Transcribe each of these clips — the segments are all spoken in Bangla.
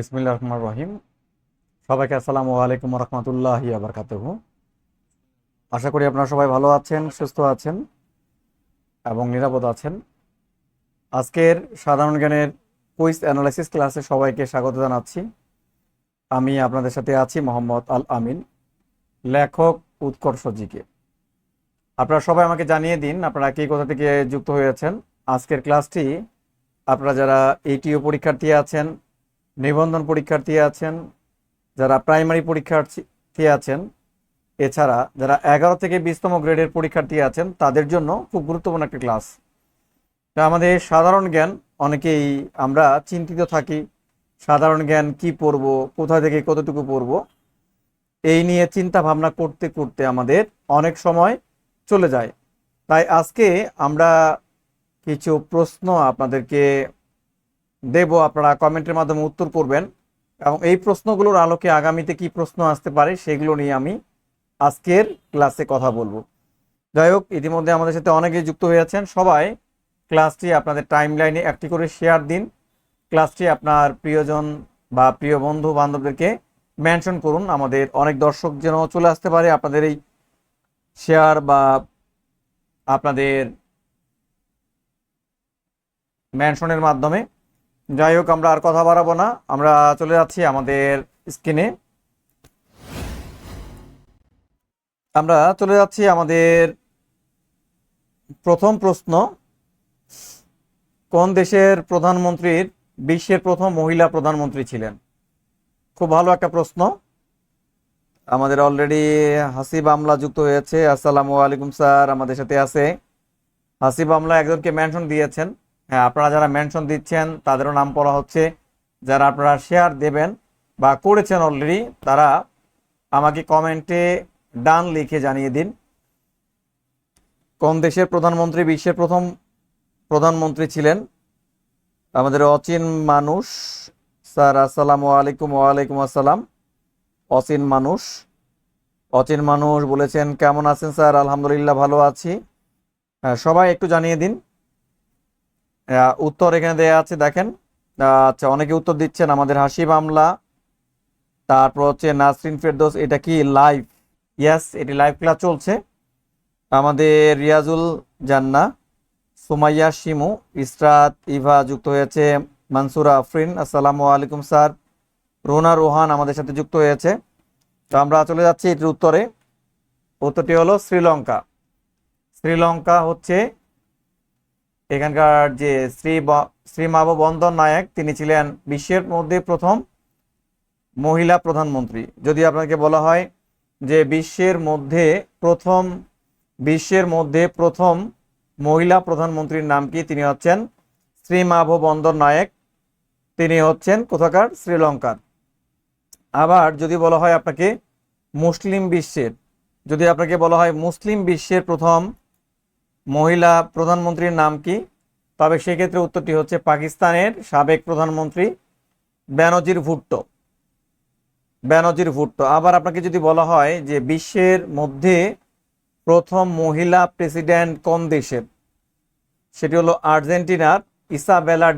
বিসমিল্লাহির রহমানির রহিম। সবাইকে আসসালামু আলাইকুম রহমতুল্লাহি ওয়া বারাকাতুহু। আশা করি আপনারা সবাই ভালো আছেন, সুস্থ আছেন এবং নিরাপদ আছেন। আজকের সাধারণ জ্ঞানের কুইজ অ্যানালাইসিস ক্লাসে সবাইকে স্বাগত জানাচ্ছি। আমি আপনাদের সাথে আছি মোহাম্মদ আল আমিন, লেখক উৎকর্ষ জিকে। আপনারা সবাই আমাকে জানিয়ে দিন আপনারা কি কোথা থেকে যুক্ত হয়েছেন। আজকের ক্লাসটি আপনারা যারা এইটিও পরীক্ষার্থী আছেন, নিবন্ধন পরীক্ষার্থী আছেন, যারা প্রাইমারি পরীক্ষার্থী আছেন, এছাড়া যারা 11 থেকে 20তম গ্রেডের পরীক্ষার্থী আছেন তাদের জন্য খুব গুরুত্বপূর্ণ একটা ক্লাস। তা আমাদের সাধারণ জ্ঞান অনেকেই আমরা চিন্তিত থাকি, সাধারণ জ্ঞান কি পড়ব, কোথা থেকে কতটুকু পড়ব, এই নিয়ে চিন্তা ভাবনা করতে করতে আমাদের অনেক সময় চলে যায়। তাই আজকে আমরা কিছু প্রশ্ন আপনাদেরকে দেব, আপনারা কমেন্টের মাধ্যমে উত্তর করবেন এবং এই প্রশ্নগুলোর আলোকে আগামীতে কি প্রশ্ন আসতে পারে সেগুলো নিয়ে আমি আজকের ক্লাসে কথা বলবো। যাই হোক, ইতিমধ্যে আমাদের সাথে অনেকেই যুক্ত হয়েছেন। সবাই ক্লাসটি আপনাদের টাইম লাইনে একটি করে শেয়ার দিন। ক্লাসটি আপনার প্রিয়জন বা প্রিয় বন্ধু বান্ধবদেরকে মেনশন করুন। আমাদের অনেক দর্শক যেন চলে আসতে পারে আপনাদের এই শেয়ার বা আপনাদের মেনশনের মাধ্যমে। যাই হোক, আমরা আর কথা বাড়াবো না, আমরা চলে যাচ্ছি আমাদের স্ক্রিনে। আমরা চলে যাচ্ছি আমাদের প্রথম প্রশ্ন। কোন দেশের প্রধানমন্ত্রীর বিশ্বের প্রথম মহিলা প্রধানমন্ত্রী ছিলেন? খুব ভালো একটা প্রশ্ন। আমাদের অলরেডি হাসিব আমলা যুক্ত হয়েছে। আসসালামু আলাইকুম স্যার, আমাদের সাথে আছে হাসিব আমলা, একজনকে মেনশন দিয়েছেন। হ্যাঁ, আপনারা যারা মেনশন দিচ্ছেন তাদেরও নাম পড়া হচ্ছে। যারা আপনারা শেয়ার দেবেন বা করেছেন অলরেডি তারা আমাকে কমেন্টে ডান লিখে জানিয়ে দিন কোন দেশের প্রধানমন্ত্রী বিশ্বের প্রথম প্রধানমন্ত্রী ছিলেন। আমাদের অচিন মানুষ স্যার, আসসালামু আলাইকুম। ওয়ালাইকুম আসসালাম। অচিন মানুষ, অচিন মানুষ বলেছেন কেমন আছেন স্যার? আলহামদুলিল্লাহ ভালো আছি। হ্যাঁ, সবাই একটু জানিয়ে দিন। উত্তর এখানে দেয়া আছে, দেখেন। আচ্ছা, অনেকে উত্তর দিচ্ছেন। আমাদের হাসিব আমলা, তারপর হচ্ছে নাসরিন ফেরদৌস। এটা কি লাইভ? ইয়েস, এটি লাইভ ক্লাস চলছে। আমাদের রিয়াজুল জান্না, সুমাইয়া শিমু, ইসরাত ইভা যুক্ত হয়েছে। মানসুরা আফরিন, আসসালামু আলাইকুম স্যার। রোনা রোহান আমাদের সাথে যুক্ত হয়েছে। তো আমরা চলে যাচ্ছি এটির উত্তরে। উত্তরটি হলো শ্রীলঙ্কা। শ্রীলঙ্কা হচ্ছে এখানকার যে শ্রী মাভবন্দর নায়ক, তিনি ছিলেন বিশ্বের মধ্যে প্রথম মহিলা প্রধানমন্ত্রী। যদি আপনাকে বলা হয় যে বিশ্বের মধ্যে প্রথম মহিলা প্রধানমন্ত্রীর নাম কি, তিনি হচ্ছেন শ্রী মাভবন্দর নায়ক। তিনি হচ্ছেন কোথাকার? শ্রীলঙ্কার। আবার যদি বলা হয় আপনাকে মুসলিম বিশ্বের প্রথম মহিলা প্রধানমন্ত্রীর নাম কি, তবে সেক্ষেত্রে উত্তরটি হচ্ছে পাকিস্তানের সাবেক প্রধানমন্ত্রী বেনজির ভুট্টো। আবার আপনাকে যদি বলা হয় যে বিশ্বের মধ্যে প্রথম মহিলা প্রেসিডেন্ট কোন দেশের, সেটি হলো আর্জেন্টিনার ইসাবেলা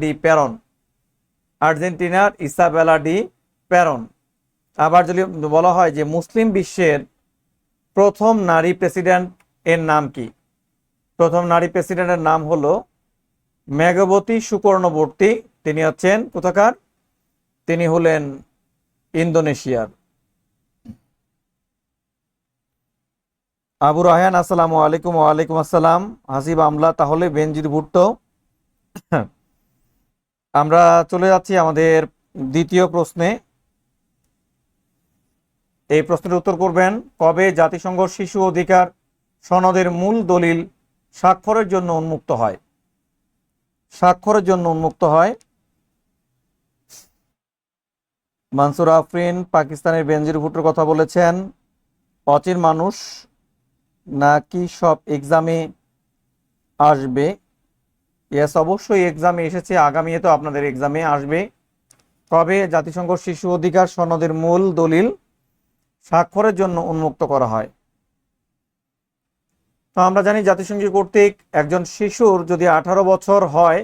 ডি পেরন। আবার যদি বলা হয় যে মুসলিম বিশ্বের প্রথম নারী প্রেসিডেন্ট এর নাম কি, প্রথম নারী প্রেসিডেন্টের নাম হলো মেঘবতী সুকর্ণবর্তী। তিনি হচ্ছেন কোথাকার? তিনি হলেন ইন্দোনেশিয়ার। আবু রায়হান, আসসালামু আলাইকুম। ওয়ালাইকুম আসসালাম। হাসিব আমলা, তাহলে বেনজির ভুট্টো। আমরা চলে যাচ্ছি আমাদের দ্বিতীয় প্রশ্নে। এই প্রশ্নের উত্তর করবেন, কবে জাতিসংঘ শিশু অধিকার সনদের মূল দলিল স্বাক্ষরের জন্য উন্মুক্ত হয়? মানসুর আফরিন পাকিস্তানের বেনজির ভুট্টোর কথা বলেছেন। অচিন মানুষ, নাকি সব এক্সামে আসবে? ইয়েস, অবশ্যই এক্সামে এসেছে, আগামী তো আপনাদের এক্সামে আসবে। কবে জাতিসংঘ শিশু অধিকার সনদের মূল দলিল স্বাক্ষরের জন্য উন্মুক্ত করা হয়? তো আমরা জানি জাতিসংঘ কর্তৃক একজন শিশুর যদি 18 বছর হয়,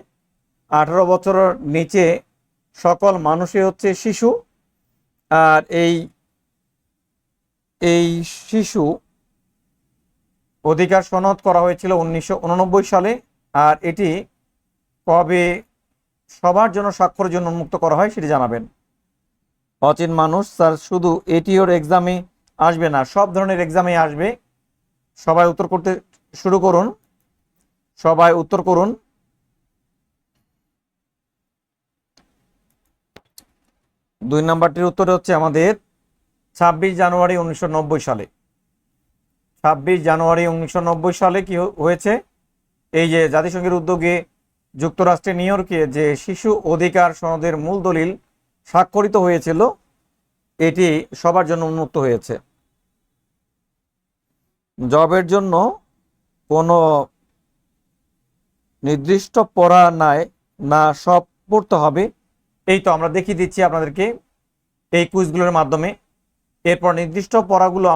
18 বছরের নিচে সকল মানুষই হচ্ছে শিশু। আর এই এই শিশু অধিকার সনদ করা হয়েছিল 1989 সালে। আর এটি কবে সবার জন্য স্বাক্ষরের জন্য উন্মুক্ত করা হয় সেটি জানাবেন। অচিন মানুষ স্যার শুধু এটিওর এক্সামে আসবে না, সব ধরনের এক্সামে আসবে। সবাই উত্তর করতে শুরু করুন, সবাই উত্তর করুন। দুই নাম্বারটির উত্তর হচ্ছে আমাদের 26 জানুয়ারি 1990 সালে। 26 জানুয়ারি 1990 সালে কি হয়েছে? এই যে জাতিসংঘের উদ্যোগে যুক্তরাষ্ট্রের নিউ ইয়র্কে যে শিশু অধিকার সনদের মূল দলিল স্বাক্ষরিত হয়েছিল, এটি সবার জন্য উন্মুক্ত হয়েছে। জবের জন্য কোনো নির্দিষ্ট পড়া নাই, না সব পড়তে হবে? এই তো আমরা দেখিয়ে দিচ্ছি আপনাদেরকে এই কুইজগুলোর মাধ্যমে। এরপর নির্দিষ্ট পড়াগুলো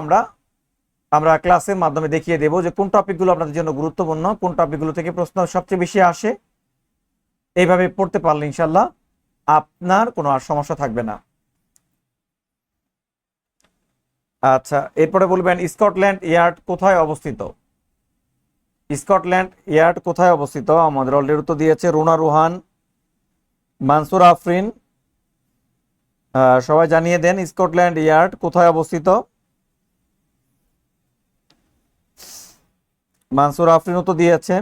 আমরা ক্লাসের মাধ্যমে দেখিয়ে দেব যে কোন টপিকগুলো আপনাদের জন্য গুরুত্বপূর্ণ, কোন টপিকগুলো থেকে প্রশ্ন সবচেয়ে বেশি আসে। এইভাবে পড়তে পারলে ইনশাল্লাহ আপনার কোনো আর সমস্যা থাকবে না। আচ্ছা, এরপরে বলবেন স্কটল্যান্ড ইয়ার্ড কোথায় অবস্থিত? স্কটল্যান্ড ইয়ার্ড কোথায় অবস্থিত? আমাদের অলরেডি উত্তর দিয়েছে রুনা রুহান, মানসুর আফরিন। সবাই জানিয়ে দেন স্কটল্যান্ড ইয়ার্ড কোথায় অবস্থিত। মানসুর আফরিন উত্তর দিয়েছেন।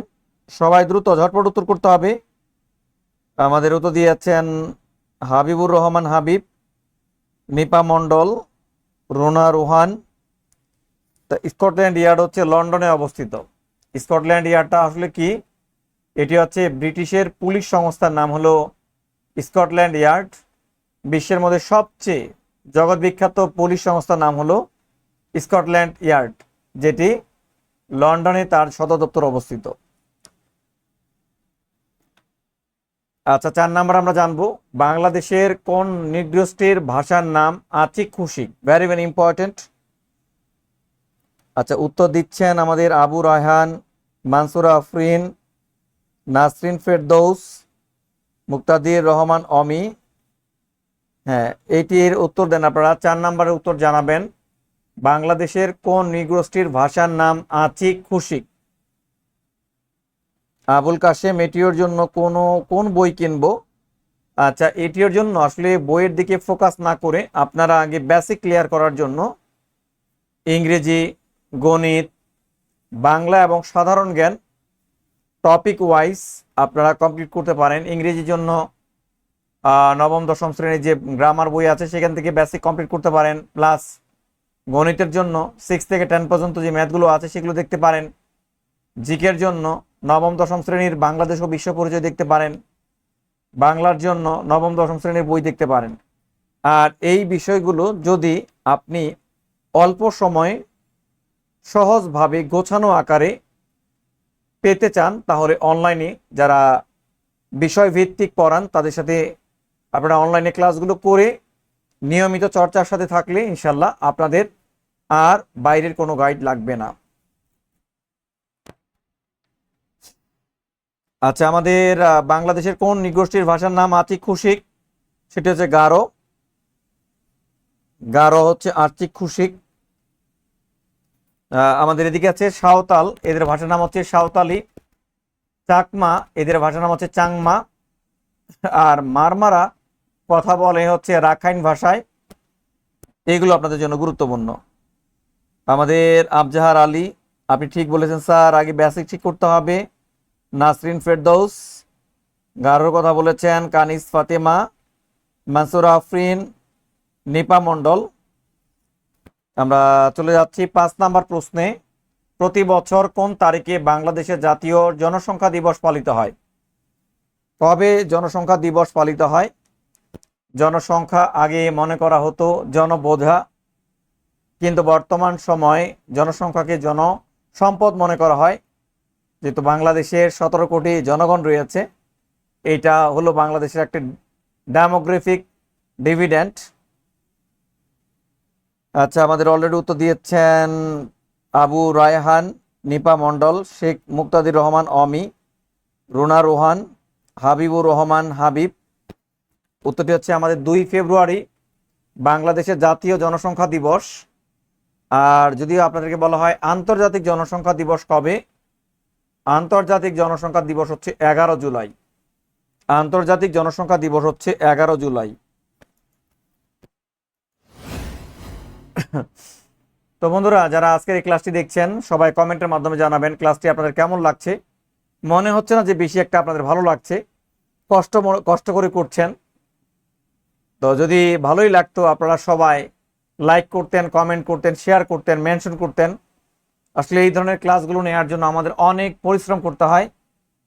সবাই দ্রুত ঝটপট উত্তর করতে হবে। আমাদের উত্তর দিয়েছেন হাবিবুর রহমান হাবিব, নিপা মণ্ডল, রুনা রুহান। স্কটল্যান্ড ইয়ার্ড হচ্ছে লন্ডনে অবস্থিত। স্কটল্যান্ড ইয়ার্ডটা আসলে কি? এটি হচ্ছে ব্রিটিশের পুলিশ সংস্থার নাম হলো স্কটল্যান্ড ইয়ার্ড। বিশ্বের মধ্যে সবচেয়ে জগৎ বিখ্যাত পুলিশ সংস্থার নাম হলো স্কটল্যান্ড ইয়ার্ড, যেটি লন্ডনে তার সদর দপ্তর অবস্থিত। আচ্ছা, 4 নাম্বার আমরা জানবো বাংলাদেশের কোন নৃগোষ্ঠীর ভাষার নাম Achik Khusik? Very very important. আচ্ছা, উত্তর দিচ্ছেন আমাদের আবু রায়হান, মানসুর আফরিন, নাসরিন ফেরদৌস, মুক্তাদির রহমান অমি। হ্যাঁ, এইটির উত্তর দেন আপনারা। 4 নাম্বারের উত্তর জানাবেন বাংলাদেশের কোন নৃগোষ্ঠীর ভাষার নাম আচিক খুশিক? আবুল কাশেম, এটিওর জন্য কোন বই কিনবো? আচ্ছা, এটিওর জন্য আসলে বইয়ের দিকে ফোকাস না করে আপনারা আগে বেসিক ক্লিয়ার করার জন্য ইংরেজি, গণিত, বাংলা এবং সাধারণ জ্ঞান টপিক ওয়াইজ আপনারা কমপ্লিট করতে পারেন। ইংরেজির জন্য নবম দশম শ্রেণীর যে গ্রামার বই আছে সেখান থেকে বেসিক কমপ্লিট করতে পারেন। প্লাস গণিতের জন্য 6 থেকে 10 পর্যন্ত যে ম্যাথগুলো আছে সেগুলো দেখতে পারেন। জিকের জন্য নবম দশম শ্রেণীর বাংলাদেশ ও বিশ্ব পরিচয় দেখতে পারেন। বাংলার জন্য নবম দশম শ্রেণীর বই দেখতে পারেন। আর এই বিষয়গুলো যদি আপনি অল্প সময়ে সহজভাবে গোছানো আকারে পেতে চান, তাহলে অনলাইনে যারা বিষয়ভিত্তিক পড়ান তাদের সাথে আপনারা অনলাইনে ক্লাসগুলো করে নিয়মিত চর্চার সাথে থাকলে ইনশাল্লাহ আপনাদের আর বাইরের কোনো গাইড লাগবে না। আচ্ছা, আমাদের বাংলাদেশের কোন নৃগোষ্ঠীর ভাষার নাম আচিক খুশিক? সেটা হচ্ছে গারো। গারো হচ্ছে আচিক খুশিক। আমাদের এদিকে আছে সাঁওতাল, এদের ভাষার নাম হচ্ছে সাঁওতালি। চাকমা, এদের ভাষার নাম হচ্ছে চাংমা। আর মারমারা কথা বলে হচ্ছে রাখাইন ভাষায়। এগুলো আপনাদের জন্য গুরুত্বপূর্ণ। আমাদের আফজাহার আলী, আপনি ঠিক বলেছেন স্যার, আগে বেসিক ঠিক করতে হবে। নাসরিন ফেরদৌস গারোর কথা বলেছেন। কানিস ফাতেমা, মানসুর আফরিন, নিপা মণ্ডল। আমরা চলে যাচ্ছি 5 নাম্বার প্রশ্নে। প্রতি বছর কোন তারিখে বাংলাদেশের জাতীয় জনসংখ্যা দিবস পালিত হয়? কবে জনসংখ্যা দিবস পালিত হয়? জনসংখ্যা আগে মনে করা হতো জনবোঝা, কিন্তু বর্তমান সময়ে জনসংখ্যাকে জনসম্পদ মনে করা হয়। যেহেতু বাংলাদেশের 17 কোটি জনগণ রয়েছে, এটা হলো বাংলাদেশের একটা ডেমোগ্রাফিক ডিভিডেন্ড। আচ্ছা, আমাদের অলরেডি উত্তর দিয়েছেন আবু রায়হান, নিপা মণ্ডল, শেখ মুক্তাদির রহমান অমি, রুনা রোহান, হাবিবুর রহমান হাবিব। উত্তরটি হচ্ছে আমাদের 2 ফেব্রুয়ারি বাংলাদেশের জাতীয় জনসংখ্যা দিবস। আর যদিও আপনাদেরকে বলা হয় আন্তর্জাতিক জনসংখ্যা দিবস কবে, আন্তর্জাতিক জনসংখ্যা দিবস হচ্ছে 11 জুলাই। আন্তর্জাতিক জনসংখ্যা দিবস হচ্ছে 11 জুলাই। তো বন্ধুরা, যারা আজকের এই ক্লাসটি দেখছেন সবাই কমেন্টের মাধ্যমে জানাবেন ক্লাসটি আপনাদের কেমন লাগছে। মনে হচ্ছে না যে বেশি একটা আপনাদের ভালো লাগছে, কষ্ট করে করছেন। তো যদি ভালোই লাগতো আপনারা সবাই লাইক করতেন, কমেন্ট করতেন, শেয়ার করতেন, মেনশন করতেন। আসলে এই ধরনের ক্লাসগুলো নেওয়ার জন্য আমাদের অনেক পরিশ্রম করতে হয়,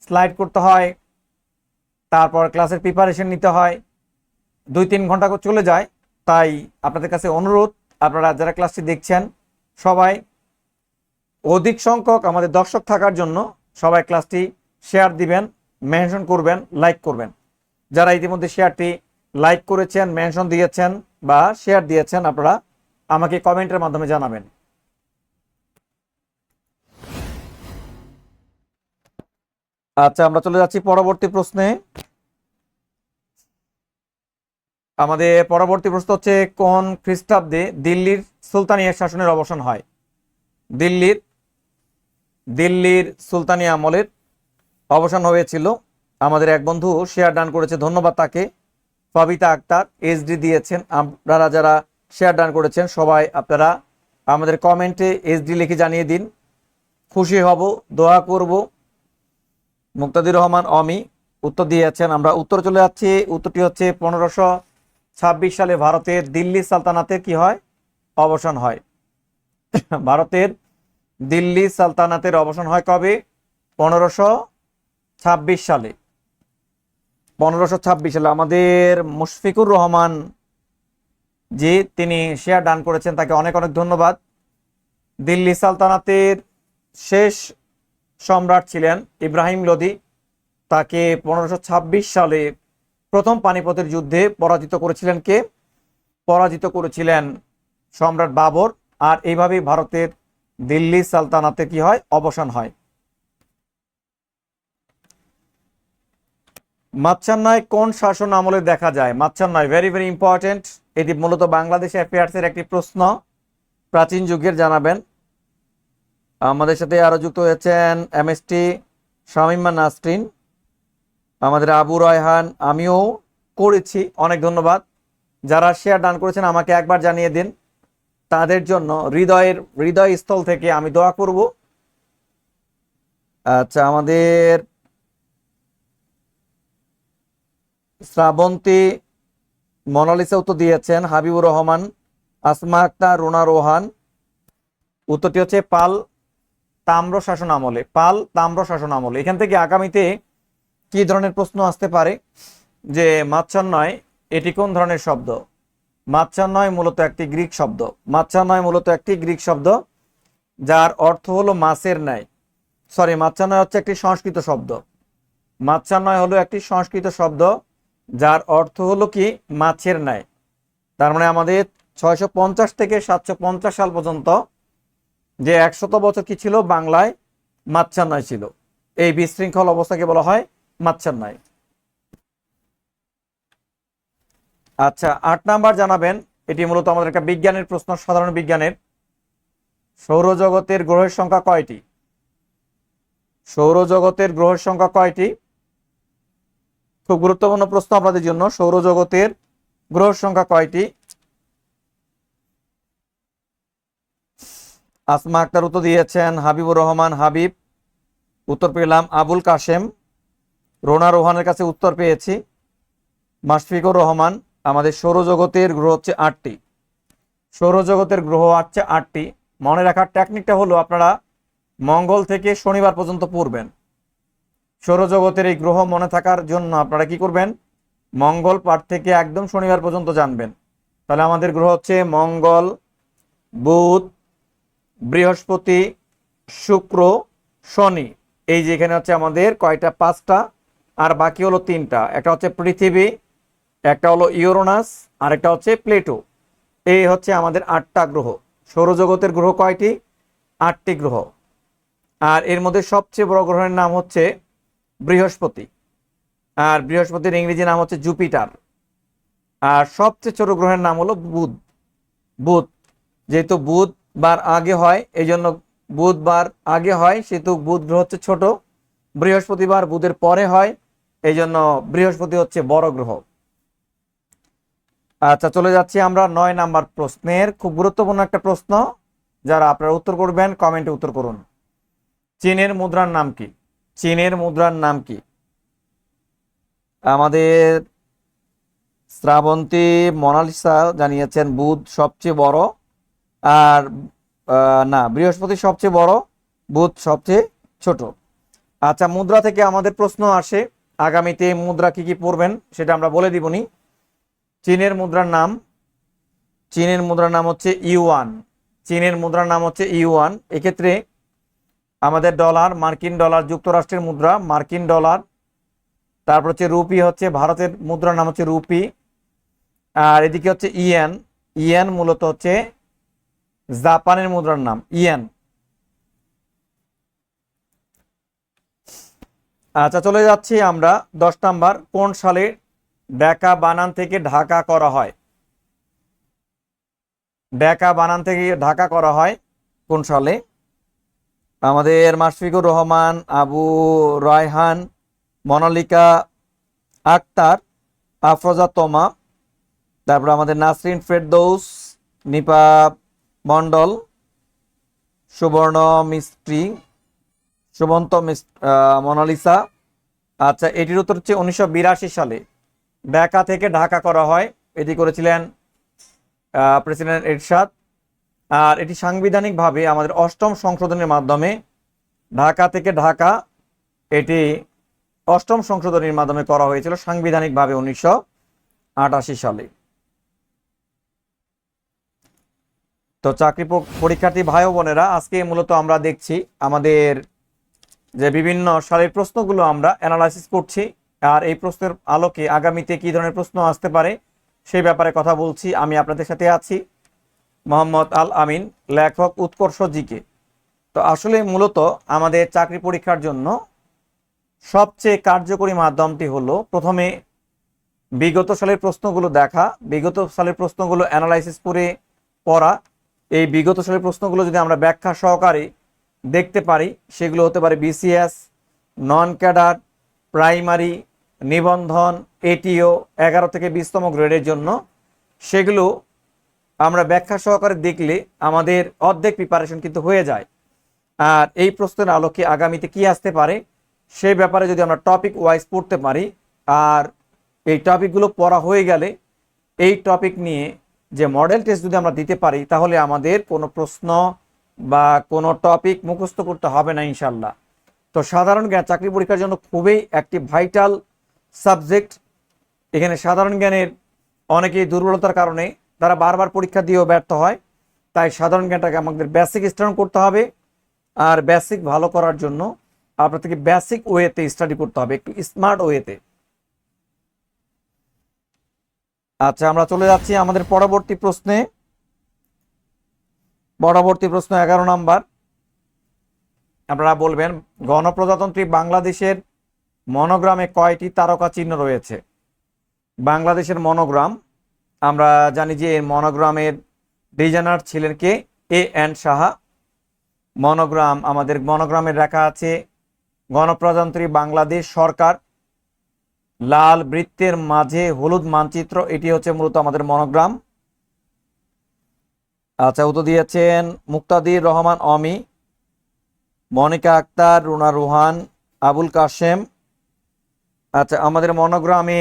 স্লাইড করতে হয়, তারপর ক্লাসের প্রিপারেশন নিতে হয়, 2-3 ঘন্টা করে চলে যায়। তাই আপনাদের কাছে অনুরোধ, আপনারা যারা ক্লাসটি দেখছেন সবাই অধিক সংখ্যক আমাদের দর্শক থাকার জন্য সবাই ক্লাসটি শেয়ার দিবেন, মেনশন করবেন, লাইক করবেন। যারা ইতিমধ্যে শেয়ারটি লাইক করেছেন, মেনশন দিয়েছেন বা শেয়ার দিয়েছেন, আপনারা আমাকে কমেন্টের মাধ্যমে জানাবেন। আচ্ছা, আমরা চলে যাচ্ছি পরবর্তী প্রশ্নে। আমাদের পরবর্তী প্রশ্ন হচ্ছে, কোন খ্রিস্টাব্দে দিল্লির সুলতানিয়া শাসনের অবসান হয়? দিল্লির সুলতানি আমলের অবসান হয়েছিল। আমাদের এক বন্ধু শেয়ার ডান করেছে, ধন্যবাদ তাকে। সবিতা আক্তার এইচডি দিয়েছেন। আপনারা যারা শেয়ার ডান করেছেন সবাই আপনারা আমাদের কমেন্টে এইচডি লিখে জানিয়ে দিন, খুশি হব, দোয়া করব। মুক্তাদির রহমান অমি উত্তর দিয়েছেন। আমরা উত্তর চলে যাচ্ছি। উত্তরটি হচ্ছে 1526 সালে ভারতের দিল্লি সালতানাতের কি হয়? অবসান হয়। ভারতের দিল্লি সালতানাতের অবসান হয় কবে? 1526 সালে। 1526 সালে আমাদের মুশফিকুর রহমান যে তিনি শেয়ার ডান করেছেন, তাকে অনেক অনেক ধন্যবাদ। দিল্লি সালতানাতের শেষ সম্রাট ছিলেন ইব্রাহিম লোদি। তাকে 1526 সালে প্রথম পানিপথের যুদ্ধে পরাজিত করেছিলেন কে? পরাজিত করেছিলেন সম্রাট বাবর। আর এইভাবেই ভারতের দিল্লি সালতানাতে কি হয়? অবসান হয়। মাচ্ছান্নায় কোন শাসন আমলে দেখা যায়? মাচ্ছান্নায় ভেরি ভেরি ইম্পর্টেন্ট। এটি মূলত বাংলাদেশ অ্যাফেয়ার্সের একটি প্রশ্ন, প্রাচীন যুগের। জানাবেন। আমাদের সাথে আরো যুক্ত হয়েছেন এমএসটি শামিমা নাসরিন, আমাদের আবু রায়হান, আমিও করেছি, অনেক ধন্যবাদ। যারা শেয়ার ডান করেছেন আমাকে একবার জানিয়ে দিন, তাদের জন্য হৃদয়স্থল থেকে আমি দোয়া করব। আচ্ছা, আমাদের শ্রাবন্তী মোনালিসা উত্তর দিয়েছেন, হাবিবুর রহমান, আসমা আক্তার, রুনা রোহান। উত্তরটি হচ্ছে পাল তাম্র শাসন আমলে। পাল তাম্র শাসন আমলে। এখান থেকে আগামীতে কি ধরনের প্রশ্ন আসতে পারে যে মাচ্ছান্নয় এটি কোন ধরনের শব্দ? মাচ্ছান্নয় মূলত একটি গ্রিক শব্দ। মাচ্ছান্নয় মূলত একটি গ্রিক শব্দ যার অর্থ হলো মাছের ন্যায়। মাচ্ছান্নয় হচ্ছে একটি সংস্কৃত শব্দ। মাচ্ছান্নয় হলো একটি সংস্কৃত শব্দ যার অর্থ হলো কি? মাছের ন্যায়। তার মানে আমাদের 650 থেকে 750 সাল পর্যন্ত যে 100 বছর কি ছিল? বাংলায় মাচ্ছান্নয় ছিল। এই বিশৃঙ্খল অবস্থাকে বলা হয় মাচ্ছান্নয়। আচ্ছা, 8 নাম্বার জানাবেন। এটি মূলত আমাদের একটা বিজ্ঞানের প্রশ্ন, সাধারণ বিজ্ঞানের। সৌরজগতের গ্রহের সংখ্যা কয়টি? সৌরজগতের গ্রহের সংখ্যা কয়টি? খুব গুরুত্বপূর্ণ প্রশ্ন আপনাদের জন্য। সৌরজগতের গ্রহের সংখ্যা কয়টি? আসমা আক্তার উত্তর দিয়েছেন, হাবিবুর রহমান হাবিব উত্তর পেলাম, আবুল কাশেম, রোনা রোহানের কাছে উত্তর পেয়েছি, মাশফিকুর রহমান। আমাদের সৌরজগতের গ্রহ হচ্ছে 8টি। সৌরজগতের গ্রহ হচ্ছে 8টি। মনে রাখার টেকনিকটা হলো আপনারা মঙ্গল থেকে শনিবার পর্যন্ত পড়বেন। সৌরজগতের এই গ্রহ মনে থাকার জন্য আপনারা কি করবেন? মঙ্গল পাঠ থেকে একদম শনিবার পর্যন্ত জানবেন। তাহলে আমাদের গ্রহ হচ্ছে মঙ্গল, বুধ, বৃহস্পতি, শুক্র, শনি। এই যে এখানে হচ্ছে আমাদের কয়টা? 5টা। আর বাকি হলো 3টা। একটা হচ্ছে পৃথিবী, একটা হলো ইউরেনাস, আর একটা হচ্ছে প্লেটো। এই হচ্ছে আমাদের 8টা গ্রহ। সৌরজগতের গ্রহ কয়টি? 8টি গ্রহ। আর এর মধ্যে সবচেয়ে বড় গ্রহের নাম হচ্ছে বৃহস্পতি। আর বৃহস্পতির ইংরেজি নাম হচ্ছে জুপিটার। আর সবচেয়ে ছোট গ্রহের নাম হলো বুধ। বুধ যেহেতু বুধবার আগে হয়, এই জন্য বুধবার আগে হয় সেহেতু বুধ গ্রহ হচ্ছে ছোট। বৃহস্পতিবার বুধের পরে হয়, এই জন্য বৃহস্পতি হচ্ছে বড় গ্রহ। আচ্ছা, চলে যাচ্ছি আমরা 9 নাম্বার প্রশ্নের। খুব গুরুত্বপূর্ণ একটা প্রশ্ন, যারা আপনারা উত্তর করবেন কমেন্টে উত্তর করুন। চীনের মুদ্রার নাম কি? চীনের মুদ্রার নাম কি? আমাদের শ্রাবন্তী মোনালিসা জানিয়েছেন বুধ সবচেয়ে বড়, আর না, বৃহস্পতি সবচেয়ে বড়, বুধ সবচেয়ে ছোট। আচ্ছা, মুদ্রা থেকে আমাদের প্রশ্ন আসে, আগামীতে মুদ্রা কি কি পড়বেন সেটা আমরা বলে দিবনি। চীনের মুদ্রার নাম, চীনের মুদ্রার নাম হচ্ছে ইউয়ান। চীনের মুদ্রার নাম হচ্ছে ইউয়ান। এক্ষেত্রে আমাদের ডলার, মার্কিন ডলার যুক্তরাষ্ট্রের মুদ্রা, মার্কিন ডলার। তারপর হচ্ছে রুপি, হচ্ছে ভারতের মুদ্রার নাম হচ্ছে রুপি। আর এদিকে হচ্ছে ইয়েন। ইয়েন মূলত হচ্ছে জাপানের মুদ্রার নাম, ইয়েন। আচ্ছা, চলে যাচ্ছি আমরা 10 নাম্বার। কোন সালে ঢাকা বানান থেকে ঢাকা করা হয়? ঢাকা বানান থেকে ঢাকা করা হয় কোন সালে? আমাদের মাশফিকুর রহমান, আবু রায়হান, মনালিকা আক্তার, আফরোজা তোমা, তারপর আমাদের নাসরিন ফেরদৌস, নিপা মন্ডল, সুবর্ণ মিস্ত্রি, সুবন্ত মোনালিসা। আচ্ছা, এটির উত্তর হচ্ছে 1982 সালে ঢাকা থেকে ঢাকা করা হয়। এটি করেছিলেন প্রেসিডেন্ট এরশাদ। আর এটি সাংবিধানিকভাবে আমাদের 8ম সংশোধনের মাধ্যমে ঢাকা থেকে ঢাকা, এটি 8ম সংশোধনীর মাধ্যমে করা হয়েছিল সাংবিধানিকভাবে 1988 সালে। তো চাকরি পরীক্ষার্থী ভাই ও বোনেরা, আজকে মূলত আমরা দেখছি আমাদের যে বিভিন্ন সালের প্রশ্নগুলো আমরা অ্যানালাইসিস করছি, আর এই প্রশ্নের আলোকে আগামীতে কি ধরনের প্রশ্ন আসতে পারে সেই ব্যাপারে কথা বলছি। আমি আপনাদের সাথে আছি মোহাম্মদ আল আমিন, লেখক উৎকর্ষ জিকে। তো আসলে মূলত আমাদের চাকরি পরীক্ষার জন্য সবচেয়ে কার্যকরী মাধ্যমটি হলো প্রথমে বিগত সালের প্রশ্নগুলো দেখা, বিগত সালের প্রশ্নগুলো অ্যানালাইসিস করে পড়া। এই বিগত সালের প্রশ্নগুলো যদি আমরা ব্যাখ্যা সহকারে দেখতে পারি, সেগুলো হতে পারে বিসিএস, নন ক্যাডার, প্রাইমারি, নিবন্ধন, এটিও 11 থেকে 20তম গ্রেডের জন্য, সেগুলো আমরা ব্যাখ্যা সহকারে দেখলে আমাদের অর্ধেক প্রিপারেশন কিন্তু হয়ে যায়। আর এই প্রশ্নের আলোকে আগামীতে কি আসতে পারে সেই ব্যাপারে যদি আমরা টপিক ওয়াইজ পড়তে পারি, আর এই টপিকগুলো পড়া হয়ে গেলে এই টপিক নিয়ে যে মডেল টেস্ট যদি আমরা দিতে পারি, তাহলে আমাদের কোনো প্রশ্ন বা কোনো টপিক মুখস্থ করতে হবে না ইনশাল্লাহ। তো সাধারণ জ্ঞান চাকরি পরীক্ষার জন্য খুবই একটি ভাইটাল সাবজেক্ট। এখানে সাধারণ জ্ঞানের অনেকেই দুর্বলতার কারণে তারা বারবার পরীক্ষা দিয়েও ব্যর্থ হয়। তাই সাধারণ জ্ঞানটাকে আমাদের বেসিক স্টার্ন করতে হবে, আর বেসিক ভালো করার জন্য আপনাদেরকে বেসিক ওয়েতে স্টাডি করতে হবে, একটু স্মার্ট ওয়েতে। আচ্ছা, আমরা চলে যাচ্ছি আমাদের পরবর্তী প্রশ্নে। পরবর্তী প্রশ্ন 11 নাম্বার। আপনারা বলবেন গণপ্রজাতন্ত্রী বাংলাদেশের মনোগ্রামে কয়টি তারকা চিহ্ন রয়েছে? বাংলাদেশের মনোগ্রাম, আমরা জানি যে মনোগ্রামের ডিজাইনার ছিলেন কে? এ.এন. সাহা। মনোগ্রাম, আমাদের মনোগ্রামের লেখা আছে গণপ্রজাতন্ত্রী বাংলাদেশ সরকার, লাল বৃত্তের মাঝে হলুদ মানচিত্র, এটি হচ্ছে মূলত আমাদের মনোগ্রাম। আচ্ছা, উত্তর দিয়েছেন মুক্তাদির রহমান অমি, মনিকা আক্তার, রুনা রুহান, আবুল কাশেম। আচ্ছা, আমাদের মনোগ্রামে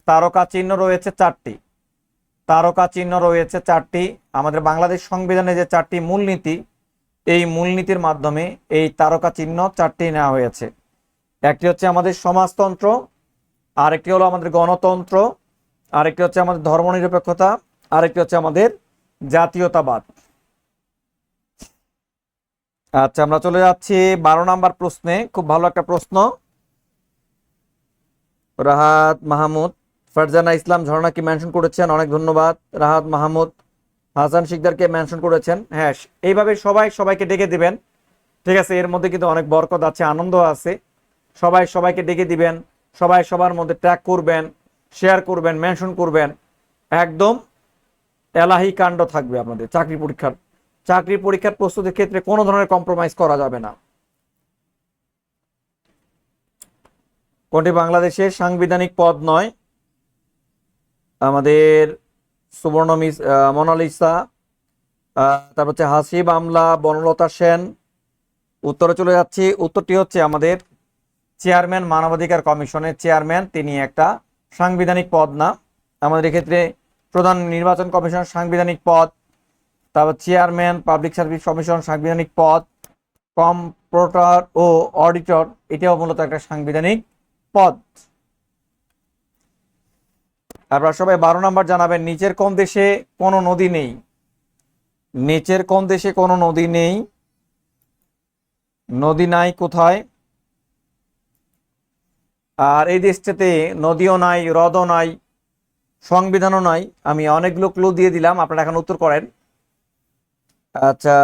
তারকা চিহ্ন রয়েছে 4টি। তারকা চিহ্ন রয়েছে 4টি। আমাদের বাংলাদেশ সংবিধানে যে 4টি মূলনীতি, এই মূলনীতির মাধ্যমে এই তারকা চিহ্ন 4টি নেওয়া হয়েছে। একটি হচ্ছে আমাদের সমাজতন্ত্র, আরেকটি হলো আমাদের গণতন্ত্র, আরেকটি হচ্ছে আমাদের ধর্মনিরপেক্ষতা, আরেকটি হচ্ছে আমাদের জাতীয়তাবাদ। আচ্ছা, আমরা চলে যাচ্ছি 12 নাম্বার প্রশ্নে। খুব ভালো একটা প্রশ্ন। রাহাত মাহমুদ, ফারজানা ইসলাম ঝর্ণাকে মেনশন করেছেন, অনেক ধন্যবাদ। রাহাত মাহমুদ হাসান শিকদারকে মেনশন করেছেন। হ্যাঁ, এইভাবে সবাই সবাইকে ডেকে দিবেন, ঠিক আছে? এর মধ্যে কিন্তু অনেক বরকত আছে, আনন্দ আছে। সবাই সবাইকে ডেকে দিবেন, সবাই সবার মধ্যে ট্যাগ করবেন, শেয়ার করবেন, মেনশন করবেন, একদম এলাহি কাণ্ড থাকবে আপনাদের চাকরি পরীক্ষার প্রস্তুতির ক্ষেত্রে কোনো ধরনের কম্প্রোমাইজ করা যাবে না। কোনটি বাংলাদেশের সাংবিধানিক পদ নয়? আমাদের সুবর্ণ মোনালিসা, তারপর হচ্ছে হাসিব আমলা, বনলতা সেন। উত্তরে চলে যাচ্ছি। উত্তরটি হচ্ছে আমাদের চেয়ারম্যান, মানবাধিকার কমিশনের চেয়ারম্যান, তিনি একটা সাংবিধানিক পদ না। আমাদের এক্ষেত্রে প্রধান নির্বাচন কমিশন সাংবিধানিক পদ, তারপর চেয়ারম্যান পাবলিক সার্ভিস কমিশন সাংবিধানিক পদ, কম্পোর্টার ও অডিটর এটাও মূলত একটা সাংবিধানিক পদ। আপনারা সবাই 12 নম্বর জানাবেন, নিচের কোন দেশে কোনো নদী নেই? নিচের কোন দেশে কোনো নদী নেই? নদী নাই কোথায়? আর এই দেশটাতে নদীও নাই, হ্রদও নাই, সংবিধানও নাই। আমি অনেকগুলো ক্লু দিয়ে দিলাম, আপনারা এখন উত্তর করেন। আচ্ছা,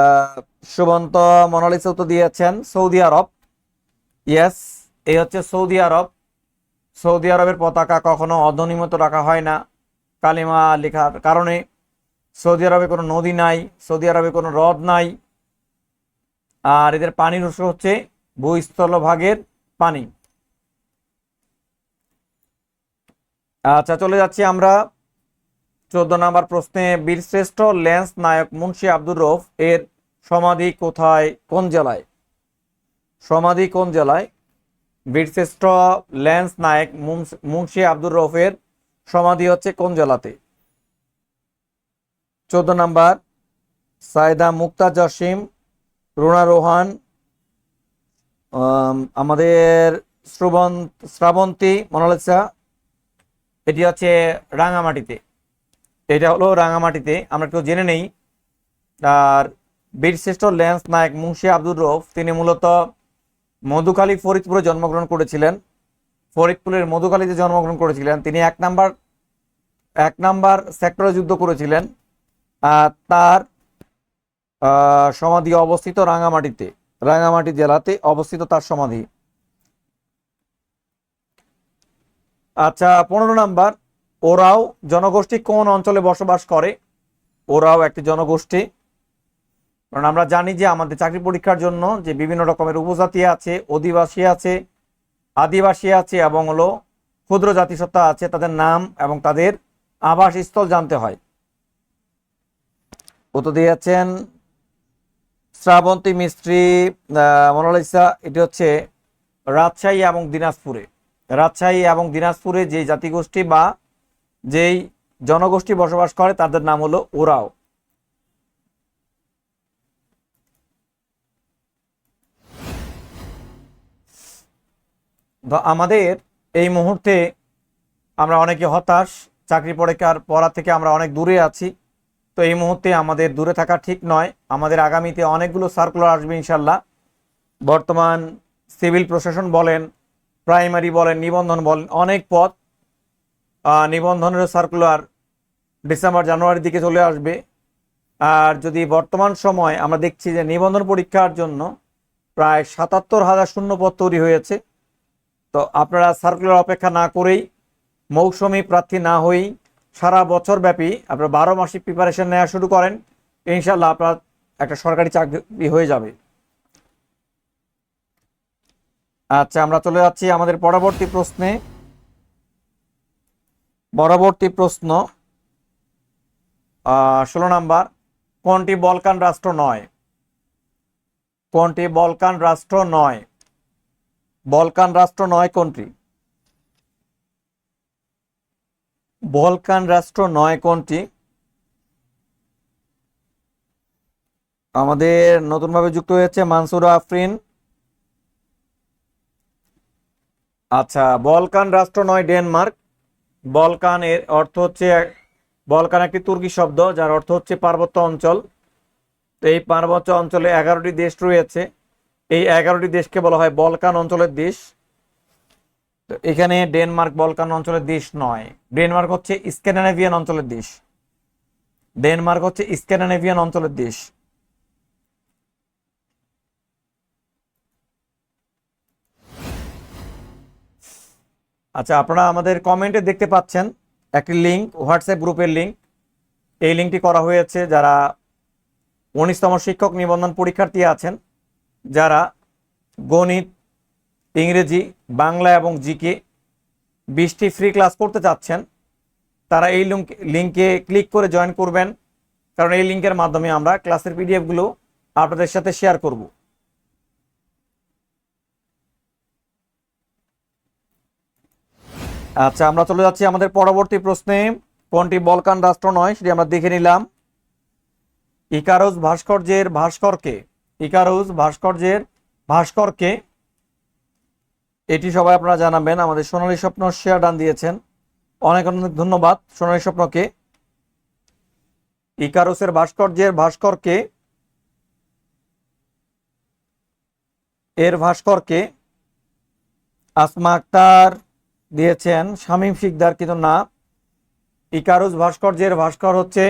সুবন্ত মোনালিসা উত্তর দিয়েছেন সৌদি আরব। ইয়েস, এই হচ্ছে সৌদি আরব। সৌদি আরবের পতাকা কখনো অর্ধনির্মিত রাখা হয় না কালিমা লেখার কারণে। সৌদি আরবে কোনো নদী নাই, সৌদি আরবে কোনো হ্রদ নাই, আর এদের পানির উৎস হচ্ছে ভূস্থলভাগের পানি। আচ্ছা, চলে যাচ্ছি আমরা 14 নম্বর প্রশ্নে। বীরশ্রেষ্ঠ ল্যান্স নায়ক মুন্সি আব্দুর রউফ এর সমাধি কোথায়, কোন জেলায়? সমাধি কোন জেলায়? বীরশ্রেষ্ঠ ল্যান্স নায়ক মুন্সি আব্দুর রউফের সমাধি হচ্ছে কোন জেলাতে? 14 নম্বর সাইদা মুক্তা জসিম, রুনা রোহান, আমাদের শ্রাবন্তী মোনালিসা। এটি হচ্ছে রাঙামাটিতে। এটা হলো রাঙামাটিতে। আমরা একটু জেনে নেই। আর বীরশ্রেষ্ঠ ল্যান্স নায়ক মুন্সি আব্দুর রউফ তিনি মূলত মধুখালী ফরিদপুরে জন্মগ্রহণ করেছিলেন। ফরিদপুরের মধুখালীতে জন্মগ্রহণ করেছিলেন। তিনি এক নাম্বার সেক্টরে যুদ্ধ করেছিলেন। তার সমাধি অবস্থিত রাঙামাটিতে, রাঙামাটি জেলাতে অবস্থিত তার সমাধি। আচ্ছা, 15 নাম্বার ওরাও জনগোষ্ঠী কোন অঞ্চলে বসবাস করে? ওরাও একটি জনগোষ্ঠী। কারণ আমরা জানি যে আমাদের চাকরি পরীক্ষার জন্য যে বিভিন্ন রকমের উপজাতি আছে, অধিবাসী আছে, আদিবাসী আছে এবং হলো ক্ষুদ্র জাতিসত্তা আছে, তাদের নাম এবং তাদের আবাসস্থল জানতে হয়। উত্তর দিয়েছেন শ্রাবন্তী মিস্ত্রি, মোনালিসা। এটি হচ্ছে রাজশাহী এবং দিনাজপুরে। রাজশাহী এবং দিনাজপুরে যে জাতিগোষ্ঠী বা যেই জনগোষ্ঠী বসবাস করে তাদের নাম হলো ওরাও। আমাদের এই মুহূর্তে আমরা অনেকে হতাশ, চাকরি পরীক্ষার পড়া থেকে আমরা অনেক দূরে আছি। তো এই মুহূর্তে আমাদের দূরে থাকা ঠিক নয়। আমাদের আগামীতে অনেকগুলো সার্কুলার আসবে ইনশাল্লাহ। বর্তমান সিভিল প্রশাসন বলেন, প্রাইমারি বলেন, নিবন্ধন বলেন, অনেক পদ নিবন্ধনের সার্কুলার ডিসেম্বর জানুয়ারির দিকে চলে আসবে। আর যদি বর্তমান সময় আমরা দেখছি যে নিবন্ধন পরীক্ষার জন্য প্রায় ৭৭,০০০ শূন্যপদ তৈরি হয়েছে। তো আপনারা সার্কুলার অপেক্ষা না করেই, মৌসুমি প্রার্থী না হয়েই সারা বছর ব্যাপী আপনারা 12 মাসিক প্রিপারেশন নেওয়া শুরু করেন, ইনশাল্লাহ আপনার একটা সরকারি চাকরি হয়ে যাবে। আচ্ছা, আমরা চলে যাচ্ছি আমাদের পরবর্তী প্রশ্নে। পরবর্তী প্রশ্ন 16 নাম্বার, কোনটি বলকান রাষ্ট্র নয়? কোনটি বলকান রাষ্ট্র নয়? বলকান রাষ্ট্র নয় কোনটি? বলকান রাষ্ট্র নয় কোনটি? আমাদের নতুনভাবে যুক্ত হয়েছে মানসুরা আফরিন। আচ্ছা, বলকান রাষ্ট্র নয় ডেনমার্ক। বলকান এর অর্থ হচ্ছে, বলকান একটি তুর্কি শব্দ যার অর্থ হচ্ছে পার্বত্য অঞ্চল। তো এই পার্বত্য অঞ্চলে 11টি দেশ রয়েছে। এই 11টি দেশকে বলা হয় বলকান অঞ্চলের দেশ। তো এখানে ডেনমার্ক বলকান অঞ্চলের দেশ নয়। ডেনমার্ক হচ্ছে স্ক্যান্ডিনেভিয়ান অঞ্চলের দেশ। ডেনমার্ক হচ্ছে স্ক্যান্ডিনেভিয়ান অঞ্চলের দেশ। আচ্ছা, আপনারা আমাদের কমেন্টে দেখতে পাচ্ছেন একটি লিঙ্ক, হোয়াটসঅ্যাপ গ্রুপের লিঙ্ক। এই লিঙ্কটি করা হয়েছে যারা 19তম শিক্ষক নিবন্ধন পরীক্ষার্থী আছেন, যারা গণিত, ইংরেজি, বাংলা এবং জিকে 20টি ফ্রি ক্লাস করতে চাচ্ছেন, তারা এই লিঙ্কে ক্লিক করে জয়েন করবেন। কারণ এই লিঙ্কের মাধ্যমে আমরা ক্লাসের পিডিএফগুলো আপনাদের সাথে শেয়ার করব। আচ্ছা, আমরা চলে যাচ্ছি আমাদের পরবর্তী প্রশ্নে। কোনটি বলকান রাষ্ট্র নয় সেটি আমরা দেখে নিলাম। ইকারুস ভাস্কর্যের ভাস্করকে, ইকারুস ভাস্কর্যের ভাস্করকে, এটি সবাই আপনারা জানাবেন। আমাদের সোনালী স্বপ্ন শেয়ার ডান দিয়েছেন, অনেক অনেক ধন্যবাদ সোনালী স্বপ্নকে। ইকারুসের ভাস্কর্যের ভাস্করকে, এর ভাস্করকে আসমা আক্তার দিয়েছেন, শামীম শিকদার কিন্তু না। ইকারুস ভাস্কর্যের ভাস্কর হচ্ছে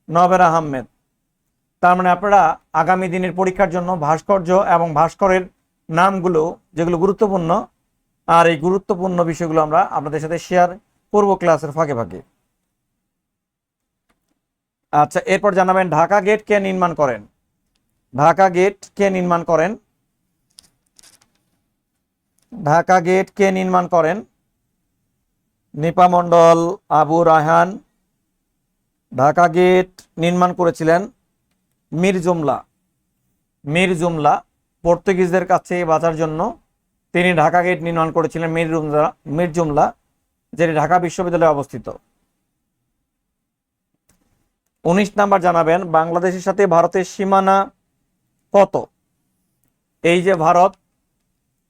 নবের আহমেদ। তার মানে আপনারা আগামী দিনের পরীক্ষার জন্য ভাস্কর্য এবং ভাস্করের নামগুলো যেগুলো গুরুত্বপূর্ণ, আর এই গুরুত্বপূর্ণ বিষয়গুলো আমরা আপনাদের সাথে শেয়ার করব ক্লাসের ফাঁকে ফাঁকে। আচ্ছা, এরপর জানাবেন ঢাকা গেট কে নির্মাণ করেন? ঢাকা গেট কে নির্মাণ করেন? ঢাকা গেট কে নির্মাণ করেন? নিপা মণ্ডল, আবু রায়হান। ঢাকা গেট নির্মাণ করেছিলেন মীর জুমলা। মীর জুমলা পর্তুগিজদের কাছে বাঁচার জন্য তিনি ঢাকা গেট নির্মাণ করেছিলেন। মীর জুমলা, যেটি ঢাকা বিশ্ববিদ্যালয়ে অবস্থিত। 19 নাম্বার জানাবেন বাংলাদেশের সাথে ভারতের সীমানা কত? এই যে ভারত,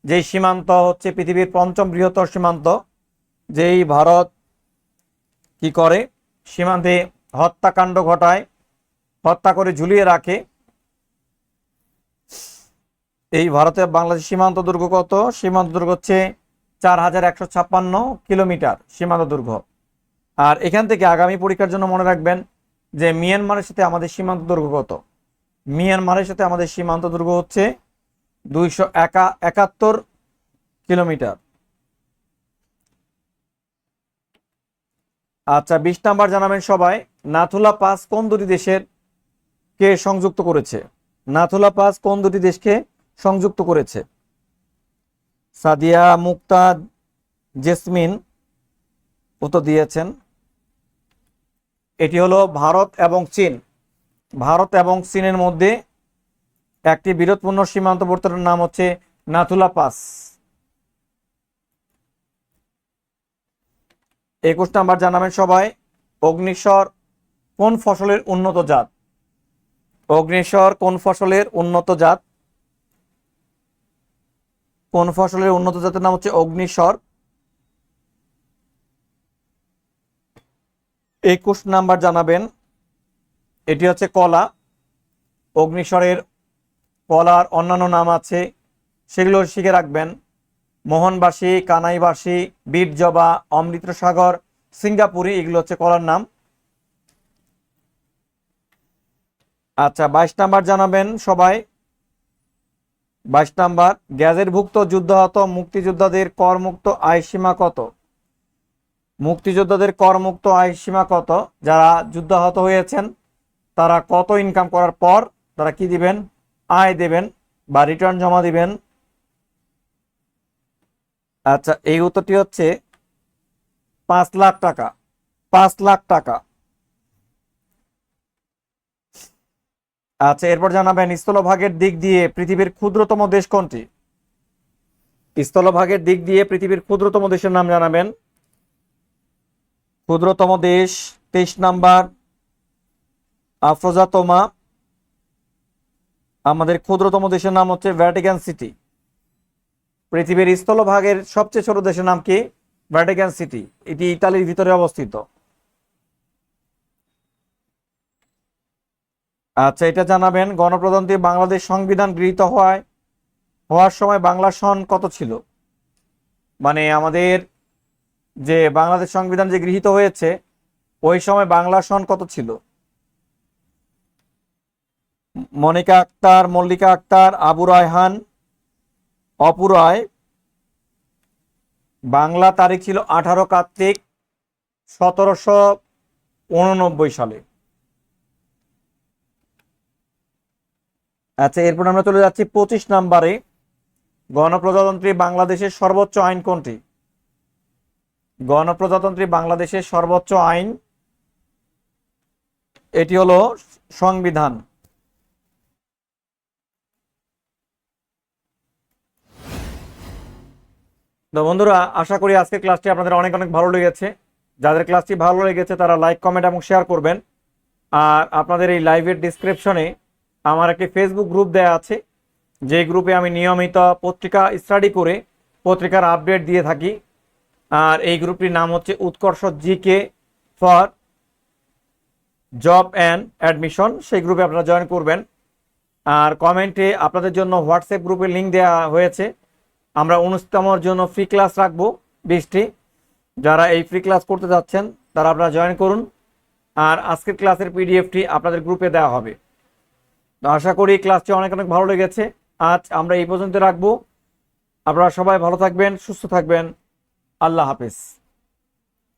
যেই সীমান্ত হচ্ছে পৃথিবীর 5ম বৃহত্তর সীমান্ত, যেই ভারত কি করে সীমান্তে হত্যাকাণ্ড ঘটায়, হত্যা করে ঝুলিয়ে রাখে, এই ভারতের বাংলাদেশ সীমান্ত দুর্গ কত? সীমান্ত দুর্গ হচ্ছে 4156 কিলোমিটার সীমান্ত দুর্গ। আর এখান থেকে আগামী পরীক্ষার জন্য মনে রাখবেন যে মিয়ানমারের সাথে আমাদের সীমান্ত দুর্গ কত? মিয়ানমারের সাথে আমাদের সীমান্ত দুর্গ হচ্ছে 271 কিলোমিটার। আচ্ছা, 20 নাম্বার জানাবেন সবাই নাথুলা পাস কোন দুটি দেশের কে সংযুক্ত করেছে? নাথুলা পাস কোন দুটি দেশকে সংযুক্ত করেছে? সাদিয়া মুক্তা জেসমিন উত্তর দিয়েছেন। এটি হলো ভারত এবং চীন। ভারত এবং চীনের মধ্যে একটি বিরোধপূর্ণ সীমান্তবর্তীর নাম হচ্ছে নাথুলা পাস। 21 নাম্বার জানাবেন সবাই অগ্নিস্বর কোন ফসলের উন্নত জাত? অগ্নিস্বর কোন ফসলের উন্নত জাত? কোন ফসলের উন্নত জাতের নাম হচ্ছে অগ্নিস্বর। 21 নাম্বার জানাবেন এটি হচ্ছে কলা। অগ্নিস্বরের কলার অন্যান্য নাম আছে, সেগুলো শিখে রাখবেন। মোহনবাসী, কানাইবাসী, বিট জবা, অমৃতসাগর, সিঙ্গাপুরি, এগুলো হচ্ছে কলার নাম। আচ্ছা, 22 নাম্বার জানাবেন সবাই। 22 নাম্বার গ্যাজেটভুক্ত যুদ্ধাহত মুক্তিযোদ্ধাদের করমুক্ত আয়সীমা কত? মুক্তিযোদ্ধাদের করমুক্ত আয়সীমা কত? যারা যুদ্ধাহত হয়েছেন তারা কত ইনকাম করার পর তারা কি দিবেন? আয় দেবেন বা রিটার্ন জমা দিবেন। আচ্ছা, এই উত্তরটি হচ্ছে 5 লাখ টাকা। 5 লাখ টাকা। আচ্ছা, এরপর জানাবেন স্থলভাগের দিক দিয়ে পৃথিবীর ক্ষুদ্রতম দেশ কোনটি? স্থলভাগের দিক দিয়ে পৃথিবীর ক্ষুদ্রতম দেশের নাম জানাবেন। ক্ষুদ্রতম দেশ 23 নাম্বার আফরোজা তোমা। আমাদের ক্ষুদ্রতম দেশের নাম হচ্ছে ভ্যাটিকান সিটি। পৃথিবীর স্থলভাগের সবচেয়ে ছোট দেশের নাম কি? Vatican city. এটি ইতালির ভিতরে অবস্থিত। আচ্ছা, এটা জানাবেন গণপ্রজাতন্ত্রী বাংলাদেশ সংবিধান গৃহীত হওয়ার সময় বাংলা সন কত ছিল? মানে আমাদের যে বাংলাদেশ সংবিধান যে গৃহীত হয়েছে ওই সময় বাংলা সন কত ছিল? মনিকা আক্তার, মল্লিকা আক্তার, আবু রায়হান, অপু রায়। বাংলা তারিখ ছিল 18 কার্তিক 1789 সালে। আচ্ছা, এরপর আমরা চলে যাচ্ছি 25 নম্বরে। গণপ্রজাতন্ত্রী বাংলাদেশের সর্বোচ্চ আইন কোনটি? গণপ্রজাতন্ত্রী বাংলাদেশের সর্বোচ্চ আইন, এটি হলো সংবিধান। তো বন্ধুরা, আশা করি আজকের ক্লাসটি আপনাদের অনেক অনেক ভালো লেগেছে। যাদের ক্লাসটি ভালো লেগেছে তারা লাইক, কমেন্ট এবং শেয়ার করবেন। আর আপনাদের এই লাইভের ডিসক্রিপশনে আমার একটি ফেসবুক গ্রুপ দেয়া আছে, যে গ্রুপে আমি নিয়মিত পত্রিকা স্টাডি করে পত্রিকার আপডেট দিয়ে থাকি। আর এই গ্রুপটির নাম হচ্ছে উৎকর্ষ GK for job and admission. সেই গ্রুপে আপনারা জয়েন করবেন। আর কমেন্টে আপনাদের জন্য হোয়াটসঅ্যাপ গ্রুপের লিঙ্ক দেওয়া হয়েছে। আমরা 19তমর জন্য ফ্রি ক্লাস রাখবো 20টি। যারা এই ফ্রি ক্লাস করতে যাচ্ছেন তারা আপনারা জয়েন করুন। আর আজকের ক্লাসের পিডিএফটি আপনাদের গ্রুপে দেওয়া হবে। তো আশা করি ক্লাসটি অনেক অনেক ভালো লেগেছে। আজ আমরা এই পর্যন্ত রাখবো। আপনারা সবাই ভালো থাকবেন, সুস্থ থাকবেন। আল্লাহ হাফেজ।